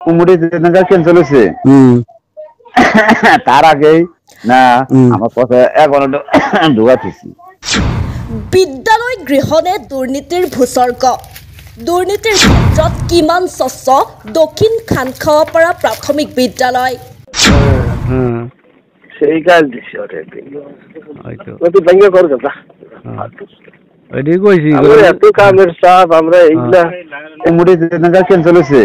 কুমুরি যেদিনকার cancel হয়েছে তার আগেই না আমার কথা এখনো ঢুকাতেছি। বিদ্যালয় গৃহনে দুর্নীতিৰ ভূচৰ্গ। দুৰ্নীতিৰ ক্ষেত্ৰত কিমান স্বচ্ছ দক্ষিণ খানখাৱাপাৰা প্ৰাথমিক বিদ্যালয়। সেই কাজ দিছে ওরে তুই ভেঙে কর কথা এটাই কইছি আমরা এত কামের চাপ আমরা এইগুলা কুমুরি যেদিনকার ক্যান্সেল হয়েছে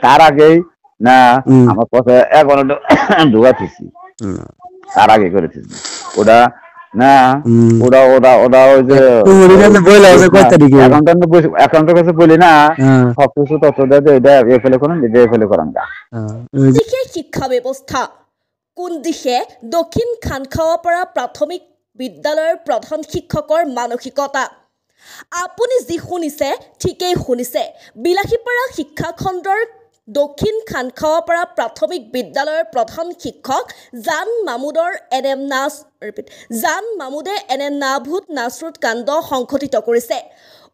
তার আগেই না আমার কথা এখনো ঢুকাতেছি। তার আগে করেছি ওটা না ওরা ওরা ওরা ওই যে অ্যাকাউন্টের কাছে বলি না সবকিছু তথ্য দেয় এটা এফএলএ করেন এটা এফএলএ করেন গা। দিশে শিক্ষা ব্যৱস্থা কোন দিশে দক্ষিণ খানখাৱাপাৰা প্ৰাথমিক বিদ্যালয়ৰ প্ৰধান শিক্ষকৰ মানসিকতা। আপুনি যি শুনিছে ঠিকেই শুনিছে। বিলাসীপাৰা শিক্ষাখণ্ডৰ দক্ষিণ খানখাৱাপাৰা প্ৰাথমিক বিদ্যালয়ৰ প্ৰধান শিক্ষক জান মামুদে এনে নাভূত নাচৰুত কাণ্ড সংঘটিত কৰিছে।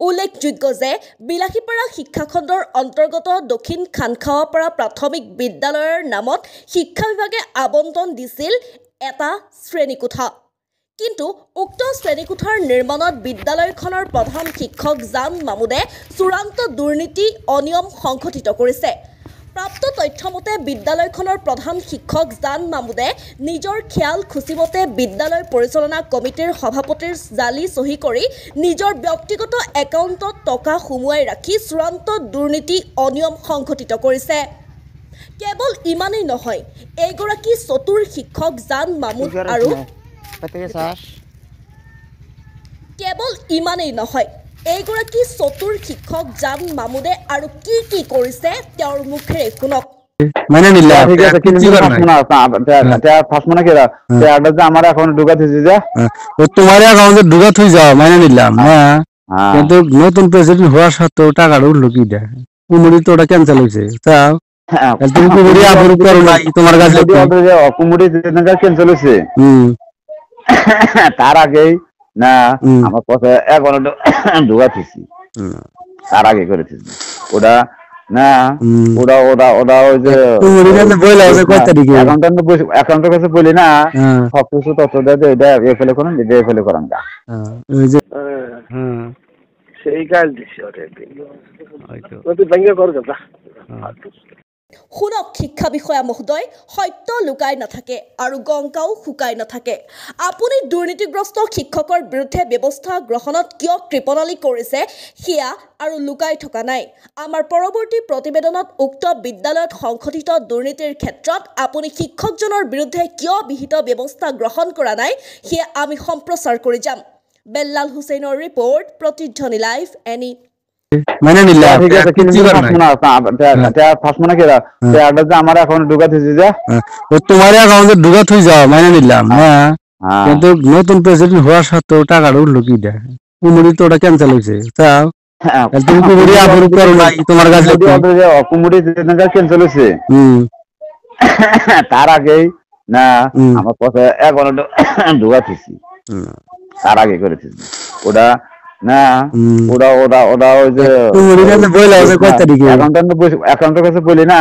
উল্লেখযোগ্য যে বিলাসীপাৰা শিক্ষাখণ্ডৰ অন্তৰ্গত দক্ষিণ খানখাৱাপাৰা প্ৰাথমিক বিদ্যালয়ৰ নামত শিক্ষা বিভাগে আবণ্টন দিছিল এটা শ্ৰেণীকোঠা। কিন্তু উক্ত শ্ৰেণীকোঠাৰ নিৰ্মাণত বিদ্যালয়খনৰ প্ৰধান শিক্ষক জান মামুদে চূড়ান্ত দুৰ্নীতি অনিয়ম সংঘটিত কৰিছে। প্ৰাপ্ত তথ্যমতে বিদ্যালয়খনৰ প্ৰধান শিক্ষক জান মামুদে নিজৰ খেয়াল খুচিমতে বিদ্যালয় পৰিচালনা কমিটিৰ সভাপতিৰ জালি চহী কৰি নিজৰ ব্যক্তিগত একাউণ্টত টকা সুমুৱাই ৰাখি চূড়ান্ত দুৰ্নীতি অনিয়ম সংঘটিত কৰিছে। কেৱল ইমানেই নহয়, এইগৰাকী চতুৰ শিক্ষক জান মামুদ আৰু কেৱল ইমানেই নহয় এইগৰাকী চতুৰ শিক্ষক জান মামুদে আৰু কি কি কৰিছে তেওঁৰ মুখেৰে শুনক। মানে নিলা ঠিক আছে কিন্তু আমার অ্যাকাউন্টে ঢুকা থইছে যে তোমার অ্যাকাউন্টে ঢুকা থই যাও মানে নিলাম হ্যাঁ কিন্তু নতুন প্রেসিডেন্ট হওয়ার সাথে টাকাটা উঠলো কি দেয় কুমুরি তো ওটা ক্যান্সেল হয়েছে তাও তুমি কুমুরি আপরুভ করো নাই তোমার কাছে কুমুরি যেদিনকার ক্যান্সেল হয়েছে তার আগেই না আমার কথা এখনো ঢুকাতেছি। তার আগে করেছি ওটা না ওরা ওরা ওরা ওই যে অ্যাকাউন্টের কাছে বলি না সবকিছু তথ্য দেয় এটা এফএলএ করেন এটা এফএলএ করেন গা। সেই কাজ দিছে ওরে তুই ভেঙে কর কথা শুনক শিক্ষা বিষয়া মহোদয়, সত্য লুকাই নাথাকে আৰু গংকাও শুকাই নাথাকে। আপুনি দুৰ্নীতিগ্ৰস্ত শিক্ষকৰ বিৰুদ্ধে ব্যৱস্থা গ্ৰহণত কিয় কৃপণালী কৰিছে সেয়া আৰু লুকাই থকা নাই। আমাৰ পৰৱৰ্তী প্ৰতিবেদনত উক্ত বিদ্যালয়ত সংঘটিত দুৰ্নীতিৰ ক্ষেত্ৰত আপুনি শিক্ষকজনৰ বিৰুদ্ধে কিয় বিহিত ব্যৱস্থা গ্ৰহণ কৰা নাই সেয়া আমি সম্প্ৰচাৰ কৰি যাম। বেল্লাল হুছেইনৰ ৰিপৰ্ট, প্ৰতিধ্বনি লাইভ এনি। মানে নিলা ঠিক আছে কিন্তু আমার অ্যাকাউন্টে ঢুকা থইছে যে তোমার অ্যাকাউন্টে ঢুকা থই যাও মানে নিলাম হ্যাঁ কিন্তু নতুন প্রেসিডেন্ট হওয়ার সাথে টাকাটা উঠলো কি দেয় কুমুরি তো ওটা ক্যান্সেল হয়েছে তাও তুমি কুমুরি আপরুভ করো নাই তোমার কাছে কুমুরি যেদিনকার ক্যান্সেল হয়েছে তার আগেই না আমার কথা এখনো ঢুকাতেছি। তার আগে করেছি ওটা না ওরা ওরা ওরা ওই যে অ্যাকাউন্টের কাছে বলি না